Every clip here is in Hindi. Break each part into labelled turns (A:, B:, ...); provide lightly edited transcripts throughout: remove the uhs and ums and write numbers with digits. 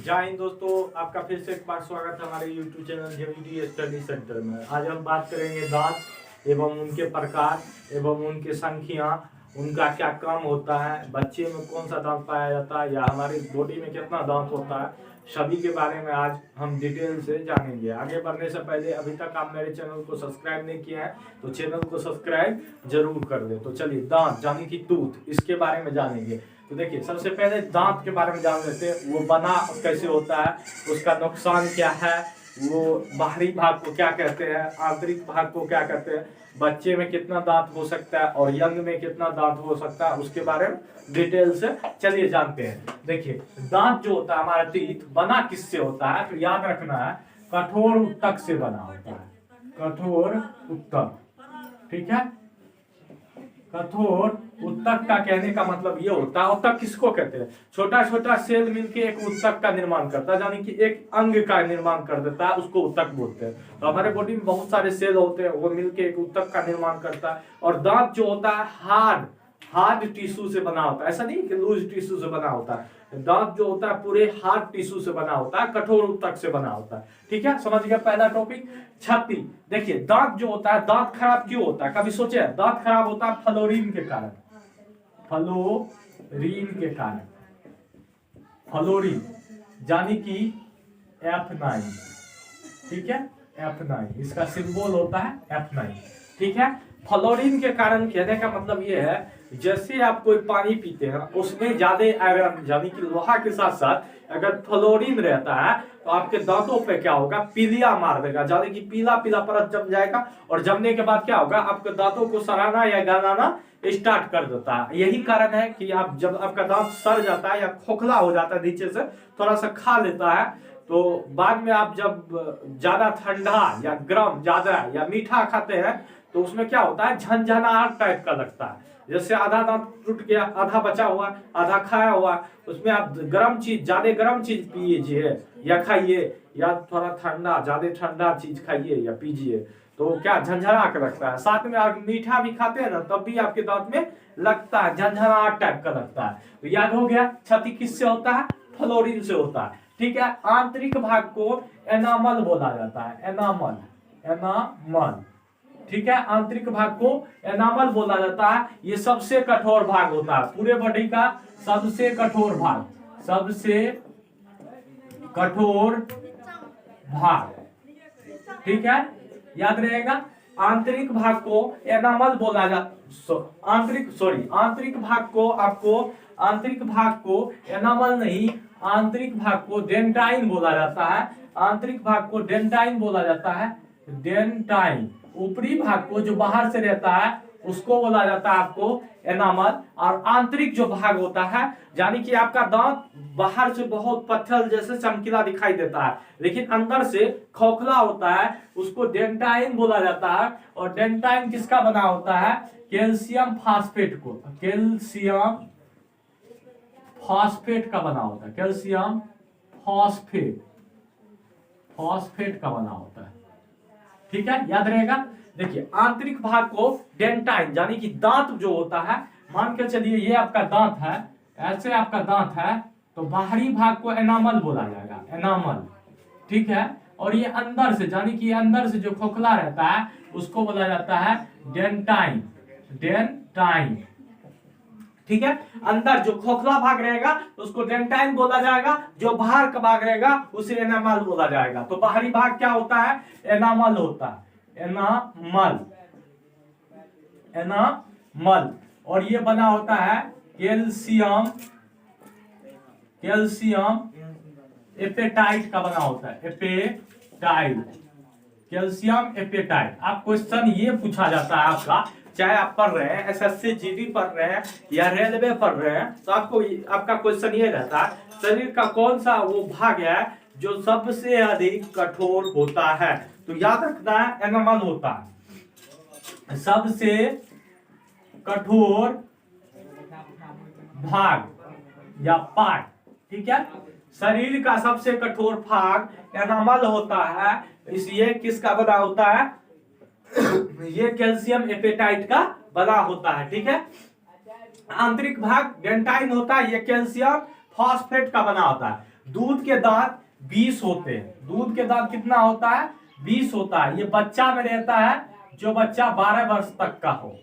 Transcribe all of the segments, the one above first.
A: जय हिंद दोस्तों, आपका फिर से एक बार स्वागत है हमारे YouTube चैनल जेवीडी स्टडी सेंटर में। आज हम बात करेंगे दांत एवं उनके प्रकार एवं उनके संख्या, उनका क्या काम होता है, बच्चे में कौन सा दांत पाया जाता है या हमारी बॉडी में कितना दांत होता है, सभी के बारे में आज हम डिटेल से जानेंगे। आगे बढ़ने से पहले अभी तक आप मेरे चैनल को सब्सक्राइब नहीं किया है तो चैनल को सब्सक्राइब जरूर कर दे। तो चलिए दांत यानी कि टूथ, इसके बारे में जानेंगे। तो देखिए, सबसे पहले दांत के बारे में जान लेते हैं। वो बना कैसे होता है, उसका नुकसान क्या है, वो बाहरी भाग को क्या कहते हैं, आंतरिक भाग को क्या कहते हैं, बच्चे में कितना दांत हो सकता है और यंग में कितना दांत हो सकता है, उसके बारे में डिटेल से चलिए जानते हैं। देखिए, दांत जो होता है हमारा टीथ बना किससे होता है, तो याद रखना है कठोर उत्तक से बना होता है। कठोर उत्तक, ठीक है। कठोर उत्तक का कहने का मतलब ये होता है, उत्तक किसको कहते हैं, छोटा छोटा सेल मिलके एक उत्तक का निर्माण करता है, यानी कि एक अंग का निर्माण कर देता है, उसको उत्तक बोलते हैं। तो हमारे बॉडी में बहुत सारे सेल होते हैं, वो मिलके एक उत्तक का निर्माण करता है। और दांत जो होता है हार्ड टिश्यू से बना होता है, ऐसा नहीं कि लूज टिश्यू से बना होता है। दांत जो होता है पूरे हार्ड टिश्यू से बना होता है, कठोर उत्तक से बना होता है, ठीक है। समझ गया पहला टॉपिक। छाती, देखिए दांत जो होता है, दांत खराब क्यों होता है, कभी सोचे दांत खराब होता है फ्लोरीन के कारण। फ्लोरीन के कारण, फ्लोरीन यानी कि F9, ठीक है, F9 इसका सिंबल होता है F9, ठीक है। फ्लोरीन के कारण कहने का मतलब ये है, जैसे आप कोई पानी पीते हैं उसमें ज्यादा आयरन यानी कि लोहा के साथ साथ अगर फ्लोरीन रहता है तो आपके दांतों पे क्या होगा, पीलिया मार देगा, यानी कि पीला पीला परत जम जाएगा। और जमने के बाद क्या होगा, आपके दांतों को सड़ाना या गलाना स्टार्ट कर देता है। यही कारण है कि आप जब आपका दांत सड़ जाता है या खोखला हो जाता है, नीचे से थोड़ा सा खा लेता है, तो बाद में आप जब ज्यादा ठंडा या गर्म ज्यादा या मीठा खाते हैं तो उसमें क्या होता है, झनझनाहट टाइप का लगता है। जैसे आधा दांत टूट गया, आधा बचा हुआ, आधा खाया हुआ, उसमें आप गर्म चीज, ज्यादा गर्म चीज पीजिए या खाइए, या थोड़ा ठंडा ज्यादा ठंडा चीज खाइए या पीजिए, तो क्या झंझना के लगता है। साथ में आप मीठा भी खाते हैं ना, तब भी आपके दांत में लगता है, झंझनाहट टाइप का लगता है। तो याद हो गया, छाती किससे होता है, फ्लोरीन से होता है, ठीक है। आंतरिक भाग को एनामल बोला जाता है, एनामल, ठीक है। आंतरिक भाग को एनामल बोला जाता है। ये सबसे कठोर भाग होता है, पूरे बॉडी का सबसे कठोर भाग, सबसे कठोर भाग, ठीक है, याद रहेगा। आंतरिक भाग को एनामल बोला जाता, आंतरिक भाग को एनामल नहीं, आंतरिक भाग को डेंटाइन बोला जाता है। आंतरिक भाग को डेंटाइन बोला जाता है, डेंटाइन। ऊपरी भाग को जो बाहर से रहता है उसको बोला जाता है आपको एनामल। और आंतरिक जो भाग होता है, यानी कि आपका दांत बाहर से बहुत पत्थर जैसे चमकीला दिखाई देता है लेकिन अंदर से खोखला होता है, उसको डेंटाइन बोला जाता है। और डेंटाइन किसका बना होता है, कैल्शियम फास्फेट को, कैल्शियम फास्फेट का बना होता है, कैल्शियम फास्फेट का बना होता है, ठीक है, याद रहेगा। देखिए, आंतरिक भाग को डेंटाइन यानी कि दांत जो होता है, मान के चलिए ये आपका दांत है, ऐसे आपका दांत है, तो बाहरी भाग को एनामल बोला जाएगा, एनामल, ठीक है। और ये अंदर से यानी कि अंदर से जो खोखला रहता है उसको बोला जाता है डेंटाइन, डेंटाइन, ठीक है। अंदर जो खोखला भाग रहेगा उसको डेंटाइन बोला जाएगा, जो बाहर का भाग रहेगा उसे एनामल बोला जाएगा। तो बाहरी भाग क्या होता है, एनामल होता है, एनामल। और ये बना होता है कैल्शियम एपेटाइट का बना होता है, एपेटाइट, कैल्शियम एपेटाइट। आप क्वेश्चन ये पूछा जाता है आपका, चाहे आप पढ़ रहे हैं एसएससी जीडी पढ़ रहे हैं या रेलवे पढ़ रहे हैं, तो आपका क्वेश्चन ये रहता है, शरीर का कौन सा वो भाग है जो सबसे अधिक कठोर होता है, तो याद रखना है एनामल होता है, सबसे कठोर भाग या पार्ट, ठीक है। शरीर का सबसे कठोर भाग एनामल होता है, इसलिए किसका बना होता है, ये कैल्शियम एपेटाइट का बना होता है, ठीक है। आंतरिक भाग डेंटाइन होता है, ये कैल्शियम फॉस्फेट का बना होता है। दूध के दांत 20 होते हैं। दूध के दांत कितना होता है? 20 होता है। ये बच्चा में रहता है, जो बच्चा 12 वर्ष तक का हो,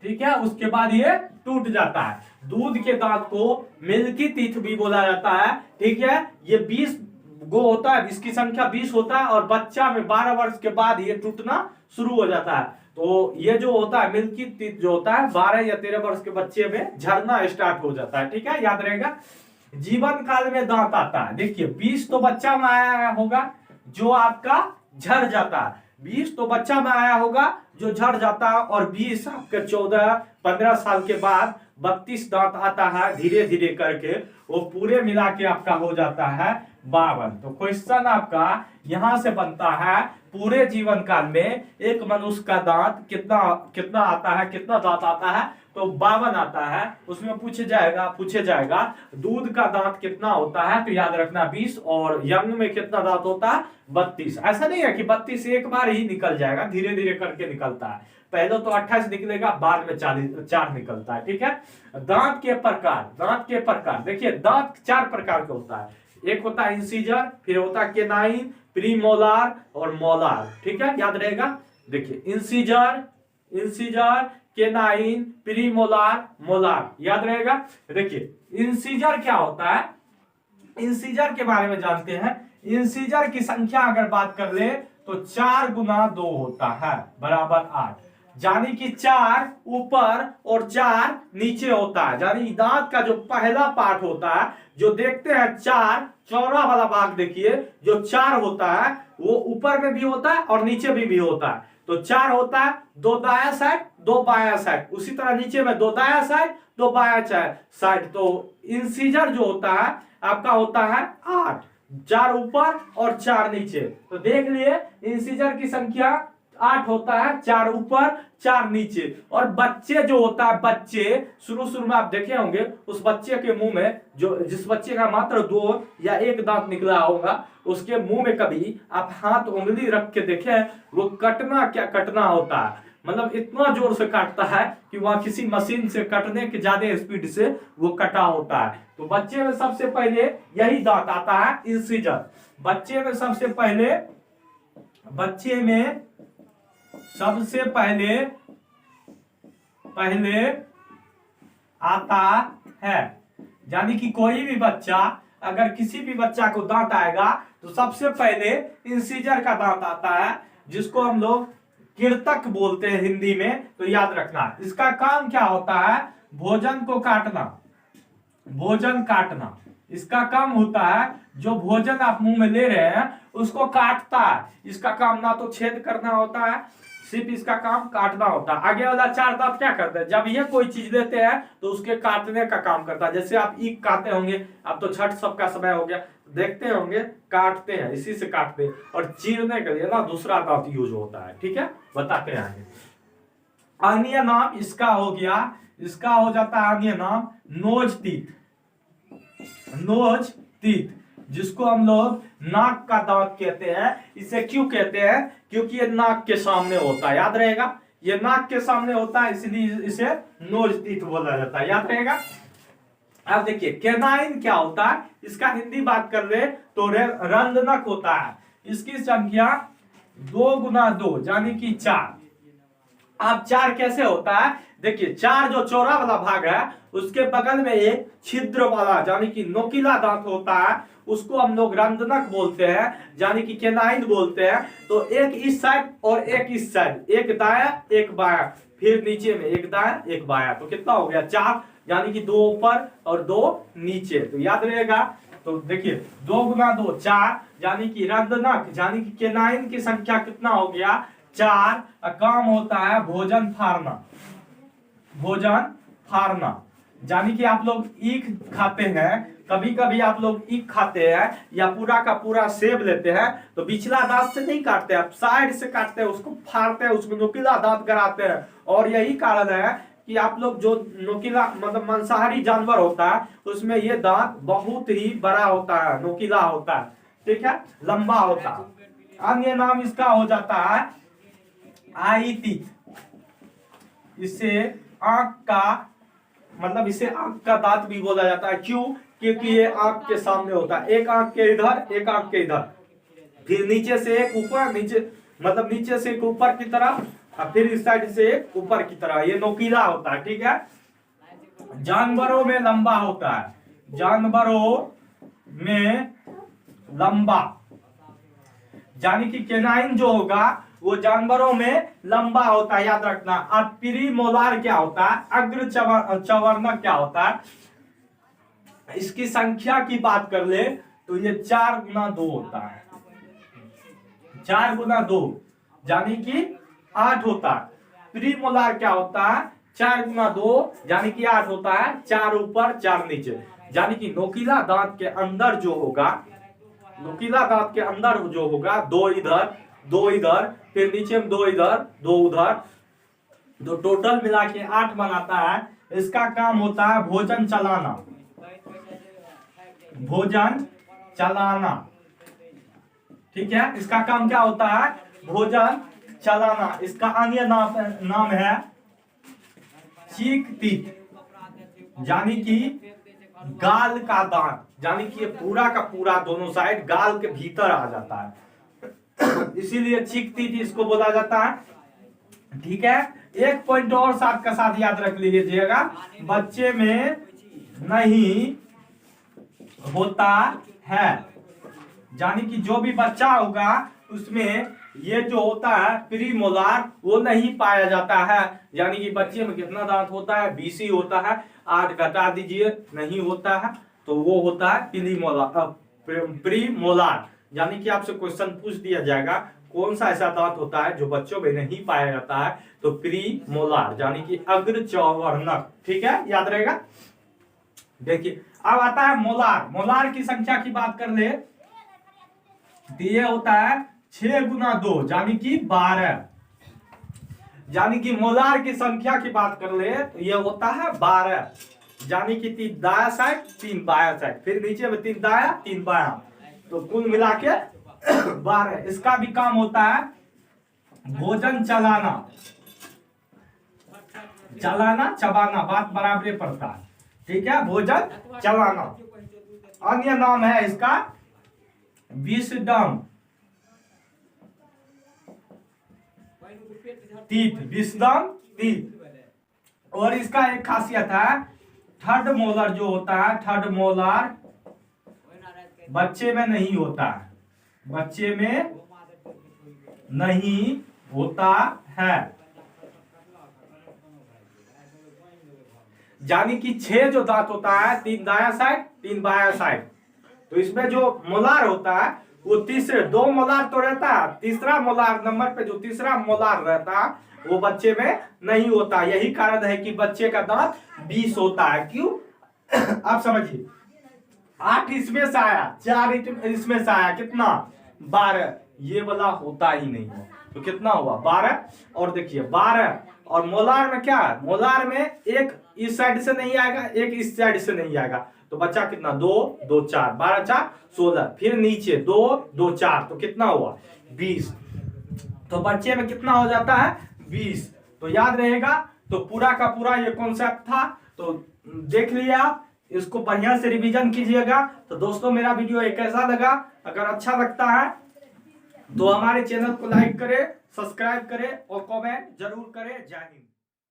A: ठीक है, उसके बाद ये टूट जाता है। दूध के दांत को मिल्की टीथ भी बोला जाता है, ठीक है। ये 20 गो होता है, इसकी संख्या 20 होता है, और बच्चा में 12 वर्ष के बाद ये टूटना शुरू हो जाता है। तो ये जो होता है मिल्की टीथ जो होता है 12 या 13 वर्ष के बच्चे में झड़ना स्टार्ट हो जाता है, ठीक है, याद रहेगा। जीवन काल में दांत आता है, देखिए 20 तो बच्चा में आया होगा जो आपका झड़ जाता है, 20 तो बच्चा में आया होगा जो झड़ जाता है, और 20 आपके 14-15 साल के बाद 32 दांत आता है धीरे धीरे करके, वो पूरे मिला के आपका हो जाता है 52। तो क्वेश्चन आपका यहां से बनता है, पूरे जीवन काल में एक मनुष्य का दांत कितना कितना आता है, कितना दांत आता है? तो 52 आता है। उसमें पूछे जाएगा दूध का दांत कितना होता है, तो याद रखना 20, और यंग में कितना दांत होता है? 32। ऐसा नहीं है कि 32 एक बार ही निकल जाएगा, धीरे धीरे करके निकलता है। पहले तो 28 निकलेगा, बाद में 4 निकलता है, ठीक है। दांत के प्रकार देखिए, दांत 4 प्रकार के होता है। एक होता है इंसीजर, फिर होता है केनाइन, प्रीमोलार और मोलार, ठीक है, याद रहेगा। देखिए इंसीजर, केनाइन, प्रीमोलार, मोलार, याद रहेगा। देखिए इंसीजर क्या होता है, इंसीजर के बारे में जानते हैं। इंसीजर की संख्या अगर बात कर ले तो 4 गुना 2 होता है बराबर 8, यानी कि 4 ऊपर और 4 नीचे होता है। यानी दांत का जो पहला पार्ट होता है, जो देखते हैं 4 चौड़ा वाला भाग, देखिए जो 4 होता है वो ऊपर में भी होता है और नीचे भी होता है। तो 4 होता है, 2 दाया साइड 2 बाया साइड, उसी तरह नीचे में 2 दाया साइड 2 बाया साइड। तो इंसीजर जो होता है आपका होता है 8, 4 ऊपर और 4 नीचे। तो देख लिए इंसीजर की संख्या 8 होता है, 4 ऊपर 4 नीचे। और बच्चे जो होता है, बच्चे शुरू में आप देखे होंगे, उस बच्चे के मुंह में जिस बच्चे का मात्र 2 या 1 दांत निकला होगा, उसके मुंह में कभी आप हाथ उंगली रख के देखे, वो कटना होता है, मतलब इतना जोर से काटता है कि वहां किसी मशीन से कटने के ज्यादा स्पीड से वो कटा होता है। तो बच्चे में सबसे पहले यही दांत आता है, इंसीजर। बच्चे में सबसे पहले आता है, यानी कि कोई भी बच्चा, अगर किसी भी बच्चा को दांत आएगा तो सबसे पहले इंसीजर का दांत आता है, जिसको हम लोग कीर्तक बोलते हैं हिंदी में। तो याद रखना, इसका काम क्या होता है? भोजन काटना इसका काम होता है। जो भोजन आप मुंह में ले रहे हैं उसको काटता है। इसका काम ना तो छेद करना होता है, सिर्फ इसका काम काटना होता है। आगे वाला 4 दांत क्या करते हैं? जब ये कोई चीज लेते हैं तो उसके काटने का काम करता है। जैसे आप ईख काटते होंगे, अब तो छठ सबका समय हो गया, देखते होंगे काटते हैं, इसी से काटते हैं। और चीरने के लिए ना दूसरा दांत यूज होता है, ठीक है, बताते हैं आगे। अन्य नाम इसका हो गया, इसका हो जाता है अन्य नाम नोज तीत, जिसको हम लोग नाक का दांत कहते हैं। इसे क्यों कहते हैं? क्योंकि ये नाक के सामने होता है, याद रहेगा, ये नाक के सामने होता है, इसलिए इसे नोज तीत बोला जाता है, याद रहेगा। अब देखिए केनाइन क्या होता है, इसका हिंदी बात कर ले तो रंधनक होता है। इसकी संख्या 2 गुना 2 यानी कि 4। अब 4 कैसे होता है? देखिए 4 जो चौड़ा वाला भाग है, उसके बगल में एक छिद्र वाला यानी कि नोकीला दांत होता है, उसको हम लोग रंधनक बोलते हैं, यानी कि केनाइन बोलते हैं। तो एक इस साइड और एक इस साइड, एक दाया एक बाया, फिर नीचे में एक दाया एक बाया, तो कितना हो गया? 4, यानी कि 2 ऊपर और 2 नीचे। तो याद रहेगा। तो देखिए 2 गुना 2 4, यानी कि रंधनक यानी कि केनाइन की संख्या कितना हो गया? 4। काम होता है भोजन फाड़ना, यानी कि आप लोग ईख खाते हैं, कभी कभी आप लोग ईख खाते हैं या पूरा का पूरा सेब लेते हैं, तो बिचला दांत से नहीं काटते, आप साइड से काटते हैं, उसको फाड़ते हैं, उसमें नुकीला दांत गड़ाते हैं। और यही कारण है कि आप लोग जो नुकीला मतलब मांसाहारी जानवर होता है, उसमें ये दांत बहुत ही बड़ा होता है, नुकीला होता है, ठीक है, लंबा होता है। अन्य नाम इसका हो जाता है आई टीथ। इससे आंख का मतलब इसे आंख का दांत भी बोला जाता है। क्यों? क्योंकि ये आंख के सामने होता है, एक आंख के इधर, एक आंख के इधर, फिर नीचे से एक ऊपर, नीचे मतलब नीचे से एक ऊपर की तरफ, और फिर इस साइड से एक ऊपर की तरह, ये नोकीला होता है। ठीक है, जानवरों में लंबा होता है, जानवरों में लंबा, यानी कि केनाइन जो होगा वो जानवरों में लंबा होता है, याद रखना। अब प्रीमोलार क्या होता है, अग्र चवर्णक क्या होता है, इसकी संख्या की बात कर ले तो ये 4 गुना 2 होता है, 4 गुना 2 यानी कि 8 होता है। प्रीमोलार क्या होता है, 4 गुना 2 यानी कि 8 होता है, 4 ऊपर 4 नीचे, यानी कि नोकीला दांत के अंदर जो होगा, नोकीला दांत के अंदर जो होगा 2 इधर 2 इधर, फिर नीचे में 2 इधर 2 उधर, तो टोटल मिला के 8 बनाता है। इसका काम होता है भोजन चलाना, भोजन चलाना। ठीक है, इसका काम क्या होता है, भोजन चलाना। इसका अन्य नाम है चीक तीत, यानी कि गाल का दांत, यानी कि ये पूरा का पूरा दोनों साइड गाल के भीतर आ जाता है, इसीलिए चीक तीत इसको बोला जाता है। ठीक है, एक पॉइंट और साथ का साथ याद रख लीजिएगा, बच्चे में नहीं होता है, यानी कि जो भी बच्चा होगा उसमें ये जो होता है प्रीमोलार वो नहीं पाया जाता है। यानी कि बच्चे में कितना दांत होता है, 20 ही होता है, 8 घटा दीजिए नहीं होता है, तो वो होता है प्रीमोलार। यानी कि आपसे क्वेश्चन पूछ दिया जाएगा कौन सा ऐसा दांत होता है जो बच्चों में नहीं पाया जाता है, तो प्रीमोलार यानी कि अग्र चवर्णक। ठीक है, याद रहेगा। देखिए अब आता है मोलार। मोलार की संख्या की बात कर ले तो ये होता है 6 गुना 2 यानी कि 12, यानी कि मोलार की संख्या की बात कर ले तो ये होता है 12, यानी कि 3 दाया साइड 3 बाया साइड, फिर नीचे में 3 दाया 3 बाया, तो कुल मिला के 12। इसका भी काम होता है भोजन चलाना, चलाना चबाना बात बराबर पड़ता है। ठीक है, भोजन चलाना। अन्य नाम है इसका विस्डम टीथ, विस्डम टीथ। और इसका एक खासियत है थर्ड मोलर जो होता है, थर्ड मोलर बच्चे में नहीं होता है, बच्चे में नहीं होता है, यानी कि 6 जो दांत होता है, 3 दाया साइड 3 बाया साइड, तो इसमें जो मोलार होता है वो तीसरे 2 मोलार तो रहता है, तीसरा मोलार नंबर पे जो तीसरा मोलार रहता है वो बच्चे में नहीं होता। यही कारण है कि बच्चे का दांत 20 होता है। क्यों? आप समझिए, 8 इसमें से आया, 4 इसमें से आया, कितना 12, ये वाला होता ही नहीं है, तो कितना हुआ 12। और देखिए 12 और मोलार में क्या है, मोलार में एक इस साइड से नहीं आएगा, एक इस साइड से नहीं आएगा, तो बच्चा कितना 2 2 4 12 4 16, फिर नीचे 2 2 4, तो कितना हुआ 20, तो बच्चे में कितना हो जाता है 20। तो याद रहेगा, तो पूरा का पूरा ये कॉन्सेप्ट था, तो देख लिया आप, इसको बढ़िया से रिवीजन कीजिएगा। तो दोस्तों मेरा वीडियो एक कैसा लगा, अगर अच्छा लगता है तो हमारे चैनल को लाइक करें, सब्सक्राइब करें और कमेंट जरूर करें। जय हिंद।